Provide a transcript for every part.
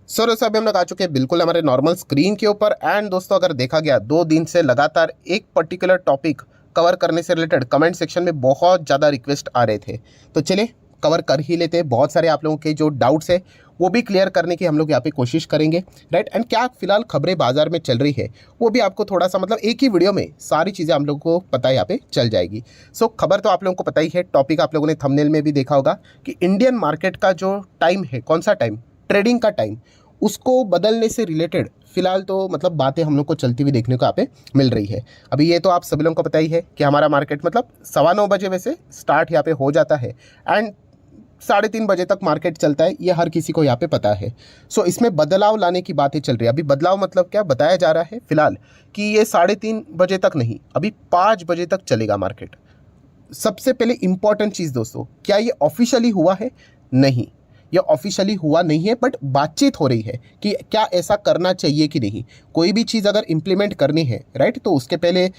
सो दोस्तों अभी हम लोग आ चुके हैं बिल्कुल हमारे नॉर्मल स्क्रीन के ऊपर। एंड दोस्तों अगर देखा गया 2 दिन से लगातार एक पर्टिकुलर टॉपिक कवर करने से रिलेटेड कमेंट सेक्शन में बहुत ज़्यादा रिक्वेस्ट आ रहे थे, तो चलिए कवर कर ही लेते हैं। बहुत सारे आप लोगों के जो डाउट्स है वो भी क्लियर करने की हम लोग यहाँ पे कोशिश करेंगे, राइट। एंड क्या फिलहाल खबरें बाजार में चल रही है वो भी आपको थोड़ा सा मतलब एक ही वीडियो में सारी चीज़ें हम लोगों को पता यहाँ पे चल जाएगी। सो खबर तो आप लोगों को पता ही है, टॉपिक आप लोगों ने थंबनेल में भी देखा होगा कि इंडियन मार्केट का जो टाइम है, कौन सा टाइम, ट्रेडिंग का टाइम, उसको बदलने से रिलेटेड फिलहाल तो मतलब बातें हम लोग को चलती हुई देखने को यहाँ पे मिल रही है। अभी ये तो आप सभी लोगों को पता ही है कि हमारा मार्केट मतलब 9:15 वैसे स्टार्ट यहाँ पे हो जाता है एंड 3:30 बजे तक मार्केट चलता है, ये हर किसी को यहाँ पे पता है। सो इसमें बदलाव लाने की बातें चल रही है। अभी बदलाव मतलब क्या बताया जा रहा है फिलहाल कि ये 3:30 बजे तक नहीं, अभी 5 बजे तक चलेगा मार्केट। सबसे पहले इंपॉर्टेंट चीज़ दोस्तों, क्या ये ऑफिशियली हुआ है? नहीं, ये ऑफिशियली हुआ नहीं है, बट बातचीत हो रही है कि क्या ऐसा करना चाहिए कि नहीं। कोई भी चीज़ अगर इम्प्लीमेंट करनी है, राइट, तो उसके पहले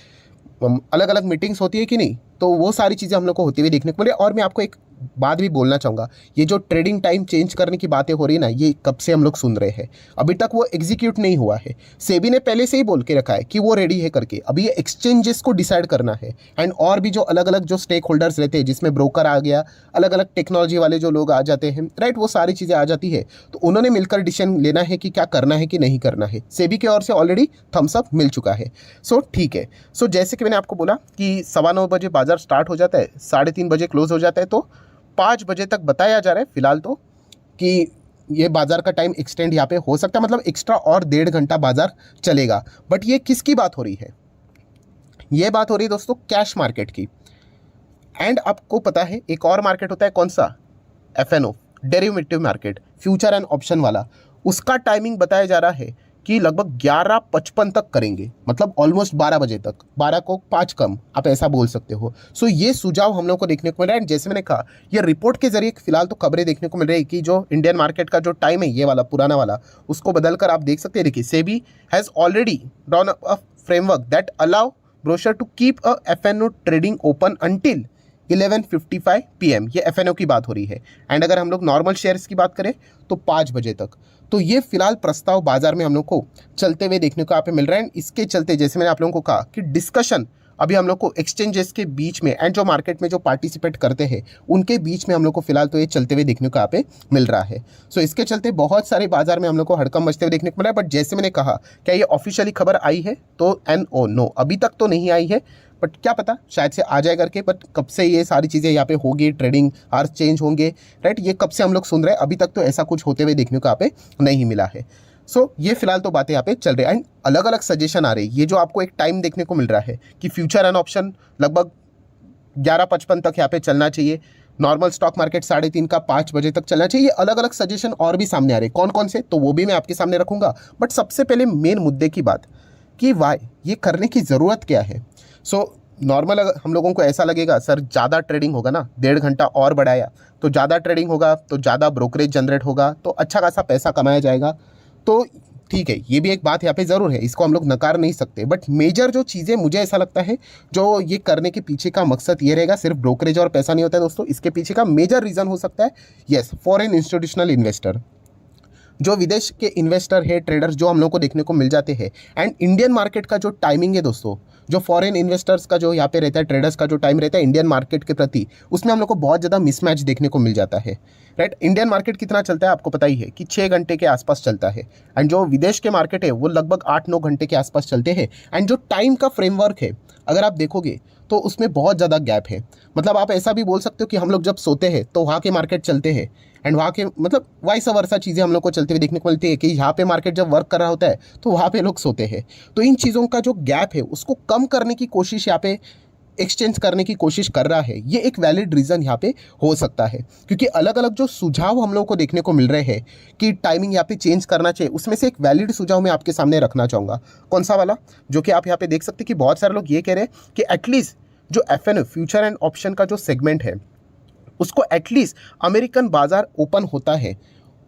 अलग अलग मीटिंग्स होती है कि नहीं, तो वो सारी चीज़ें हम लोग को होती हुई देखने को मिले। और मैं आपको एक बात भी बोलना चाहूँगा, ये जो ट्रेडिंग टाइम चेंज करने की बातें हो रही है ना, ये कब से हम लोग सुन रहे हैं, अभी तक वो एग्जीक्यूट नहीं हुआ है। सेबी ने पहले से ही बोल के रखा है कि वो रेडी है करके, अभी ये एक्सचेंजेस को डिसाइड करना है। एंड और भी जो अलग अलग जो स्टेक होल्डर्स रहते हैं, जिसमें ब्रोकर आ गया, अलग अलग टेक्नोलॉजी वाले जो लोग आ जाते हैं, राइट, वो सारी चीज़ें आ जाती है, तो उन्होंने मिलकर डिसीजन लेना है कि क्या करना है कि नहीं करना है। सेबी की ओर से ऑलरेडी थम्स अप मिल चुका है। सो ठीक है। सो जैसे कि मैंने आपको बोला कि 9:15 बजे बाजार स्टार्ट हो जाता है, 3:30 बजे क्लोज हो जाता है, तो 5 बजे तक बताया जा रहा है फिलहाल तो कि ये बाजार का टाइम एक्सटेंड यहाँ पे हो सकता है, मतलब एक्स्ट्रा और 1.5 घंटा बाजार चलेगा। बट ये किसकी बात हो रही है? ये बात हो रही है दोस्तों कैश मार्केट की। एंड आपको पता है एक और मार्केट होता है, कौन सा? F&O, derivative market, future and option वाला। उसका टाइमिंग बताया जा रहा है कि लगभग 11:55 तक करेंगे, मतलब ऑलमोस्ट 12 बजे तक, 12 को 5 कम, आप ऐसा बोल सकते हो। सो ये सुझाव हम लोग को देखने को मिल रहा है। जैसे मैंने कहा, ये रिपोर्ट के जरिए फिलहाल तो खबरें देखने को मिल रही है कि जो इंडियन मार्केट का जो टाइम है, ये वाला पुराना वाला, उसको बदलकर आप देख सकते हैं। देखिए, SEBI has already drawn a framework that allow brokers to keep a F&O trading open until 11:55 PM, ये एफएनओ की बात हो रही है। एंड अगर हम लोग नॉर्मल शेयर्स की बात करें तो 5 बजे तक। तो ये फिलहाल प्रस्ताव बाजार में हम लोग को चलते हुए देखने को यहाँ पे मिल रहा है। इसके चलते जैसे मैंने आप लोगों को कहा कि डिस्कशन अभी हम लोग को एक्सचेंजेस के बीच में एंड जो मार्केट में जो पार्टिसिपेट करते हैं उनके बीच में हम लोग को फिलहाल तो ये चलते हुए देखने को यहाँ पे मिल रहा है। सो इसके चलते बहुत सारे बाजार में हम लोग को हड़कंप मचते हुए देखने को मिल रहा है। बट जैसे मैंने कहा, क्या ये ऑफिशियली खबर आई है? तो नो, अभी तक तो नहीं आई है, बट क्या पता शायद से आ जाए करके। बट कब से ये सारी चीज़ें यहाँ पे होगी, ट्रेडिंग आवर्स चेंज होंगे, राइट, ये कब से हम लोग सुन रहे हैं, अभी तक तो ऐसा कुछ होते हुए देखने को यहाँ पे नहीं मिला है। सो ये फिलहाल तो बातें यहाँ पे चल रही है एंड अलग अलग सजेशन आ रही है। ये जो आपको एक टाइम देखने को मिल रहा है कि फ्यूचर एंड ऑप्शन लगभग 11:55 तक यहाँ पे चलना चाहिए, नॉर्मल स्टॉक मार्केट 3:30 का 5 बजे तक चलना चाहिए। अलग अलग सजेशन और भी सामने आ रहे हैं, कौन कौन से, तो वो भी मैं आपके सामने रखूंगा। बट सबसे पहले मेन मुद्दे की बात कि वाई, ये करने की ज़रूरत क्या है। सो नॉर्मल हम लोगों को ऐसा लगेगा सर ज़्यादा ट्रेडिंग होगा ना, 1.5 घंटा और बढ़ाया तो ज़्यादा ट्रेडिंग होगा, तो ज़्यादा ब्रोकरेज जनरेट होगा, तो अच्छा खासा पैसा कमाया जाएगा। तो ठीक है, ये भी एक बात यहाँ पे ज़रूर है, इसको हम लोग नकार नहीं सकते। बट मेजर जो चीज़ें मुझे ऐसा लगता है जो ये करने के पीछे का मकसद ये रहेगा, सिर्फ ब्रोकरेज और पैसा नहीं होता है दोस्तों। इसके पीछे का मेजर रीज़न हो सकता है, यस, फॉरेन इंस्टीट्यूशनल इन्वेस्टर, जो विदेश के इन्वेस्टर है, ट्रेडर्स जो हम लोग को देखने को मिल जाते हैं। एंड इंडियन मार्केट का जो टाइमिंग है दोस्तों, जो फॉरेन इन्वेस्टर्स का जो यहाँ पे रहता है, ट्रेडर्स का जो टाइम रहता है इंडियन मार्केट के प्रति, उसमें हम लोग को बहुत ज़्यादा मिसमैच देखने को मिल जाता है, राइट। इंडियन मार्केट कितना चलता है आपको पता ही है कि 6 घंटे के आसपास चलता है। एंड जो विदेश के मार्केट है वो लगभग 8-9 घंटे के आसपास चलते हैं। एंड जो टाइम का फ्रेमवर्क है, अगर आप देखोगे तो उसमें बहुत ज़्यादा गैप है। मतलब आप ऐसा भी बोल सकते हो कि हम लोग जब सोते हैं तो वहाँ के मार्केट चलते हैं, एंड वहाँ के मतलब वाइस वर्सा चीज़ें हम लोग को चलते हुए देखने को मिलती है कि यहाँ पे मार्केट जब वर्क कर रहा होता है तो वहाँ पे लोग सोते हैं। तो इन चीज़ों का जो गैप है उसको कम करने की कोशिश यहाँ पे एक्सचेंज करने की कोशिश कर रहा है। ये एक वैलिड रीज़न यहाँ पे हो सकता है, क्योंकि अलग अलग जो सुझाव हम लोगों को देखने को मिल रहे हैं कि टाइमिंग यहाँ पे चेंज करना चाहिए, उसमें से एक वैलिड सुझाव मैं आपके सामने रखना चाहूँगा। कौन सा वाला? जो कि आप यहाँ पे देख सकते हैं कि बहुत सारे लोग ये कह रहे हैं कि एटलीस्ट जो एफएनओ, फ्यूचर एंड ऑप्शन का जो सेगमेंट है, उसको एटलीस्ट अमेरिकन बाजार ओपन होता है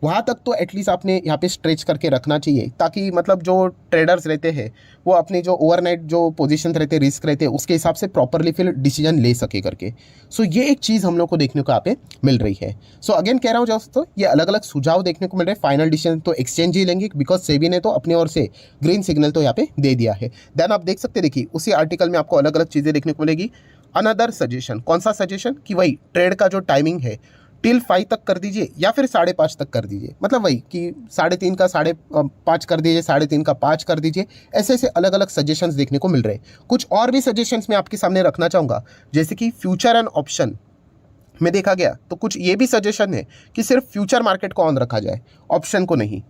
वहाँ तक तो एटलीस्ट आपने यहाँ पे स्ट्रेच करके रखना चाहिए, ताकि मतलब जो ट्रेडर्स रहते हैं वो अपने जो ओवरनाइट जो पोजीशन रहते हैं, रिस्क रहते हैं, उसके हिसाब से प्रॉपरली फिर डिसीजन ले सके करके। सो ये एक चीज़ हम लोग को देखने को यहाँ पे मिल रही है। सो अगेन कह रहा हूँ दोस्तों, ये अलग अलग सुझाव देखने को मिल रहे हैं। फाइनल डिसीजन तो एक्सचेंज ही लेंगे, बिकॉज सेबी ने तो अपनी ओर से ग्रीन सिग्नल तो यहाँ पे दे दिया है। देन आप देख सकते, देखिए उसी आर्टिकल में आपको अलग अलग चीज़ें देखने को मिलेगी। अनदर सजेशन, कौन सा सजेशन, कि वही ट्रेड का जो टाइमिंग है टिल 5 तक कर दीजिए या फिर 5:30 तक कर दीजिए। मतलब वही कि 3:30 का 5:30 कर दीजिए, 3:30 का 5 कर दीजिए। ऐसे ऐसे अलग अलग सजेशंस देखने को मिल रहे हैं। कुछ और भी सजेशंस मैं आपके सामने रखना चाहूँगा, जैसे कि फ्यूचर एंड ऑप्शन में देखा गया तो कुछ ये भी सजेशन है कि सिर्फ फ्यूचर मार्केट को ऑन रखा जाए, ऑप्शन को नहीं।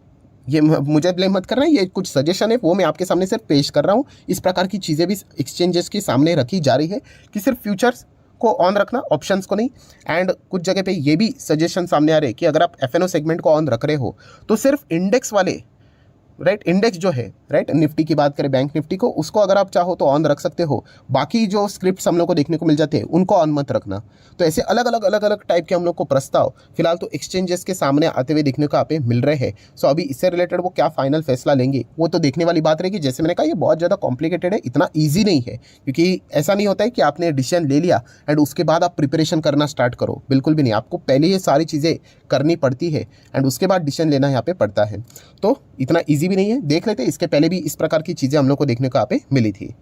ये मुझे ब्लेम मत करना, ये कुछ सजेशन है, वो मैं आपके सामने सिर्फ पेश कर रहा हूँ। इस प्रकार की चीज़ें भी एक्सचेंजेस के सामने रखी जा रही है कि सिर्फ फ्यूचर्स को ऑन रखना, ऑप्शंस को नहीं। एंड कुछ जगह पे ये भी सजेशन सामने आ रहे हैं कि अगर आप एफएनओ सेगमेंट को ऑन रख रहे हो तो सिर्फ इंडेक्स वाले, राइट, इंडेक्स जो है, राइट, निफ्टी की बात करें, बैंक निफ्टी को, उसको अगर आप चाहो तो ऑन रख सकते हो। बाकी जो स्क्रिप्ट्स हम लोग को देखने को मिल जाते हैं उनको ऑन मत रखना। तो ऐसे अलग अलग टाइप के हम लोग को प्रस्ताव फिलहाल तो एक्सचेंजेस के सामने आते हुए देखने को यहाँ पे मिल रहे हैं। सो अभी इससे रिलेटेड वो क्या फाइनल फैसला लेंगे वो तो देखने वाली बात रहेगी। जैसे मैंने कहा, ये बहुत ज़्यादा कॉम्प्लिकेटेड है, इतना ईजी नहीं है, क्योंकि ऐसा नहीं होता है कि आपने डिसीजन ले लिया एंड उसके बाद आप प्रिपरेशन करना स्टार्ट करो। बिल्कुल भी नहीं, आपको पहले ये सारी चीज़ें करनी पड़ती है एंड उसके बाद डिसीजन लेना यहाँ पे पड़ता है। तो इतना ईजी भी नहीं है। देख लेते, इसके पहले भी इस प्रकार की चीज़ें हम लोग को देखने को यहाँ पे मिली थी।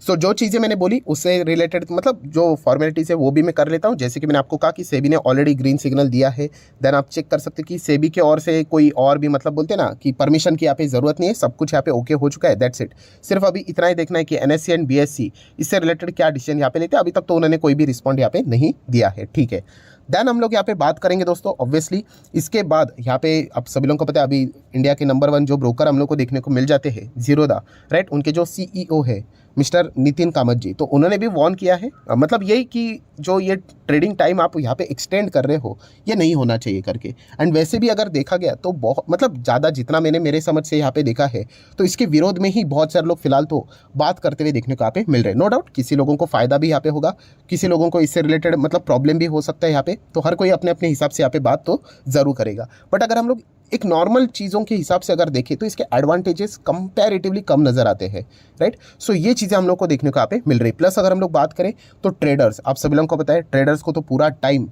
सो जो चीज़ें मैंने बोली उससे रिलेटेड मतलब जो फॉर्मेलिटीज़ है वो भी मैं कर लेता हूँ। जैसे कि मैंने आपको कहा कि सेबी ने ऑलरेडी ग्रीन सिग्नल दिया है। देन आप चेक कर सकते हैं कि सेबी के ओर से कोई और भी मतलब बोलते हैं ना कि परमिशन की यहाँ पे ज़रूरत नहीं है, सब कुछ यहाँ पे ओके हो चुका है, दैट्स इट। सिर्फ अभी इतना ही देखना है कि एनएससी एंड बीएससी इससे रिलेटेड क्या डिसीजन यहाँ पे लेते हैं। अभी तक तो उन्होंने कोई भी रिस्पॉन्ड यहाँ पे नहीं दिया है, ठीक है। देन हम लोग यहाँ पे बात करेंगे दोस्तों, ऑब्वियसली इसके बाद यहाँ पे अब सभी लोगों को पता है अभी इंडिया के नंबर 1 जो ब्रोकर हम लोग को देखने को मिल जाते हैं, ज़ीरोधा, राइट, उनके जो सीईओ है मिस्टर नितिन कामत जी, तो उन्होंने भी वार्न किया है, मतलब यही कि जो ये ट्रेडिंग टाइम आप यहाँ पे एक्सटेंड कर रहे हो ये नहीं होना चाहिए करके। एंड वैसे भी अगर देखा गया तो बहुत मतलब ज़्यादा जितना मैंने मेरे समझ से यहाँ पे देखा है तो इसके विरोध में ही बहुत सारे लोग फिलहाल तो बात करते हुए देखने को यहाँ पे मिल रहे हैं। नो डाउट किसी लोगों को फ़ायदा भी यहाँ पे होगा, किसी लोगों को इससे रिलेटेड मतलब प्रॉब्लम भी हो सकता है यहाँ पे, तो हर कोई अपने अपने हिसाब से यहाँ पे बात तो ज़रूर करेगा। बट अगर हम लोग एक नॉर्मल चीज़ों के हिसाब से अगर देखें तो इसके एडवांटेजेस कंपैरेटिवली कम नज़र आते हैं, राइट। सो ये चीज़ें हम लोग को देखने को यहाँ पे मिल रही। प्लस अगर हम लोग बात करें तो ट्रेडर्स, आप सभी लोगों को पता है ट्रेडर्स को तो पूरा टाइम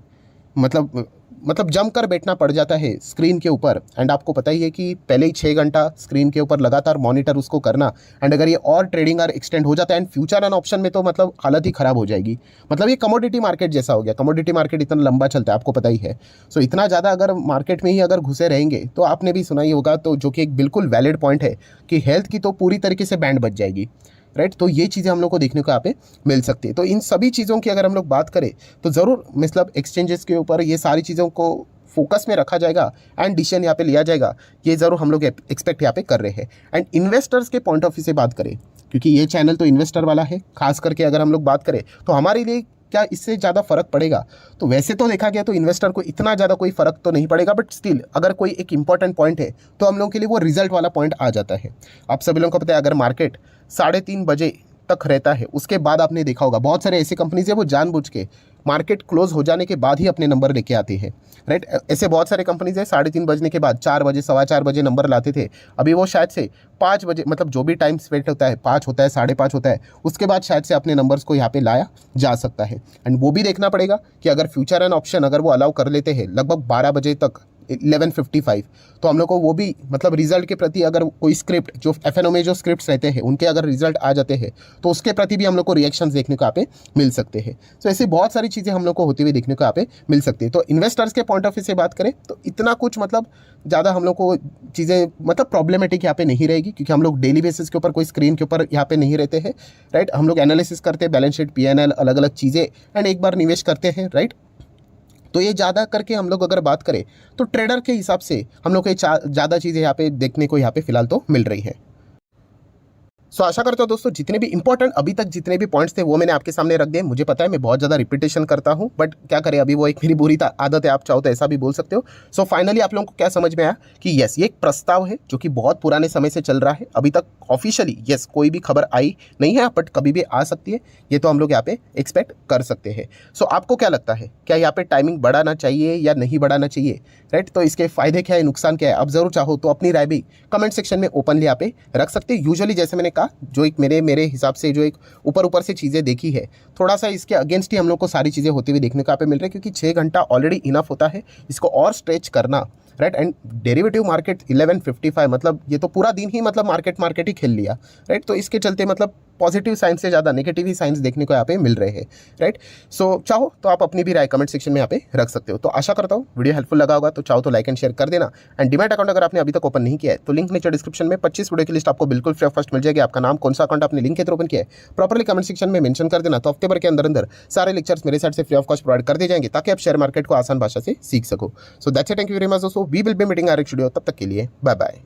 मतलब जमकर बैठना पड़ जाता है स्क्रीन के ऊपर। एंड आपको पता ही है कि पहले ही 6 घंटा स्क्रीन के ऊपर लगातार मॉनिटर उसको करना, एंड अगर ये और ट्रेडिंग और एक्सटेंड हो जाता है एंड फ्यूचर एंड ऑप्शन में तो मतलब हालत ही ख़राब हो जाएगी। मतलब ये कमोडिटी मार्केट जैसा हो गया। कमोडिटी मार्केट इतना लंबा चलता है, आपको पता ही है। सो इतना ज़्यादा अगर मार्केट में ही अगर घुसे रहेंगे तो आपने भी सुना ही होगा, तो जो कि एक बिल्कुल वैलिड पॉइंट है कि हेल्थ की तो पूरी तरीके से बैंड बच जाएगी, राइट। तो ये चीज़ें हम लोग को देखने को यहाँ पे मिल सकती है। तो इन सभी चीज़ों की अगर हम लोग बात करें तो ज़रूर मतलब एक्सचेंजेस के ऊपर ये सारी चीज़ों को फोकस में रखा जाएगा एंड डिसीजन यहाँ पे लिया जाएगा, ये ज़रूर हम लोग एक्सपेक्ट यहाँ पे कर रहे हैं। एंड इन्वेस्टर्स के पॉइंट ऑफ व्यू से बात करें, क्योंकि ये चैनल तो इन्वेस्टर वाला है, खास करके अगर हम लोग बात करें तो हमारे लिए क्या इससे ज़्यादा फ़र्क पड़ेगा, तो वैसे तो देखा गया तो इन्वेस्टर को इतना ज़्यादा कोई फ़र्क तो नहीं पड़ेगा, बट स्टिल अगर कोई एक इंपॉर्टेंट पॉइंट है तो हम लोगों के लिए वो रिजल्ट वाला पॉइंट आ जाता है। आप सभी लोगों को पता है अगर मार्केट 3:30 बजे तक रहता है, उसके बाद आपने देखा होगा बहुत सारे ऐसी कंपनीज है वो जानबूझ के मार्केट क्लोज हो जाने के बाद ही अपने नंबर लेके आती है, राइट। ऐसे बहुत सारे कंपनीज है 3:30 बजने के बाद 4 बजे 4:15 बजे नंबर लाते थे। अभी वो शायद से 5 बजे मतलब जो भी टाइम स्पेंड होता है, 5 होता है 5:30 होता है, उसके बाद शायद से अपने नंबर्स को यहाँ पे लाया जा सकता है। एंड वो भी देखना पड़ेगा कि अगर फ्यूचर एंड ऑप्शन अगर वो अलाउ कर लेते हैं लगभग 12 बजे तक 11:55, तो हम लोग को वो भी मतलब रिजल्ट के प्रति अगर कोई स्क्रिप्ट जो एफएनओ में जो स्क्रिप्ट्स रहते हैं उनके अगर रिजल्ट आ जाते हैं तो उसके प्रति भी हम लोग को रिएक्शंस देखने को यहाँ पे मिल सकते हैं। तो ऐसी बहुत सारी चीज़ें हम लोग को होती हुई देखने को यहाँ पे मिल सकती है। तो इन्वेस्टर्स के पॉइंट ऑफ व्यू से बात करें तो इतना कुछ मतलब ज़्यादा हम लोग को चीज़ें मतलब प्रॉब्लमेटिक यहाँ पे नहीं रहेगी, क्योंकि हम लोग डेली बेसिस के ऊपर कोई स्क्रीन के ऊपर यहाँ पे नहीं रहते हैं, राइट। हम लोग एनालिसिस करते हैं, बैलेंस शीट, पीएनएल, अलग अलग चीज़ें, एंड एक बार निवेश करते हैं, राइट। तो ये ज़्यादा करके हम लोग अगर बात करें तो ट्रेडर के हिसाब से हम लोग को ज़्यादा चीज़ें यहाँ पे देखने को यहाँ पे फिलहाल तो मिल रही है। सो आशा करता हूँ दोस्तों जितने भी इंपॉर्टेंट अभी तक जितने भी पॉइंट्स थे वो मैंने आपके सामने रख दिए। मुझे पता है मैं बहुत ज़्यादा रिपीटेशन करता हूँ, बट क्या करें, अभी वो एक मेरी बुरी आदत है, आप चाहो तो ऐसा भी बोल सकते हो। सो फाइनली आप लोगों को क्या समझ में आया कि यस, ये एक प्रस्ताव है जो कि बहुत पुराने समय से चल रहा है, अभी तक ऑफिशियली यस कोई भी खबर आई नहीं है, बट कभी भी आ सकती है, ये तो हम लोग यहाँ पे एक्सपेक्ट कर सकते हैं। सो आपको क्या लगता है, क्या यहाँ पे टाइमिंग बढ़ाना चाहिए या नहीं बढ़ाना चाहिए, राइट? तो इसके फायदे क्या है, नुकसान क्या है, आप जरूर चाहो तो अपनी राय भी कमेंट सेक्शन में ओपनली यहाँ पे रख सकते हैं। यूजुअली जैसे मैंने कहा, जो एक मेरे हिसाब से जो एक ऊपर से चीज़ें देखी है, थोड़ा सा इसके अगेंस्ट ही हम लोग को सारी चीज़ें होती हुई देखने को यहाँ पे मिल रही है, क्योंकि 6 घंटा ऑलरेडी इनफ होता है, इसको और स्ट्रेच करना, राइट? एंड डेरिवेटिव मार्केट 11:55, मतलब ये तो पूरा दिन ही मतलब मार्केट ही खेल लिया, राइट? तो इसके चलते मतलब पॉजिटिव साइंस से ज़्यादा नेगेटिव ही साइंस देखने को यहाँ पे मिल रहे हैं, राइट? सो चाहो तो आप अपनी भी राय कमेंट सेक्शन में यहाँ पे रख सकते हो। तो आशा करता हूँ वीडियो हेल्पफुल लगा होगा, तो चाहो तो लाइक एंड शेयर कर देना। एंड डीमैट अकाउंट अगर आपने अभी तक ओपन नहीं किया है तो लिंक नीचे डिस्क्रिप्शन में 25 वीडियो की लिस्ट आपको बिल्कुल फ्री ऑफ कॉस्ट मिल जाएगी। आपका नाम, कौन सा अकाउंट आपने लिंक के थ्रू ओपन किया है, प्रॉपर्ली कमेंट सेक्शन में मेंशन कर देना, तो हफ्ते भर के अंदर अंदर सारे लेक्चर्स मेरे साइड से फ्री ऑफ कॉस्ट प्रोवाइड कर दिए जाएंगे, ताकि आप शेयर मार्केट को आसान भाषा से सीख सको। So that's it, thank you very much दोस्तों, we will be meeting our video, तब तक के लिए बाय बाय।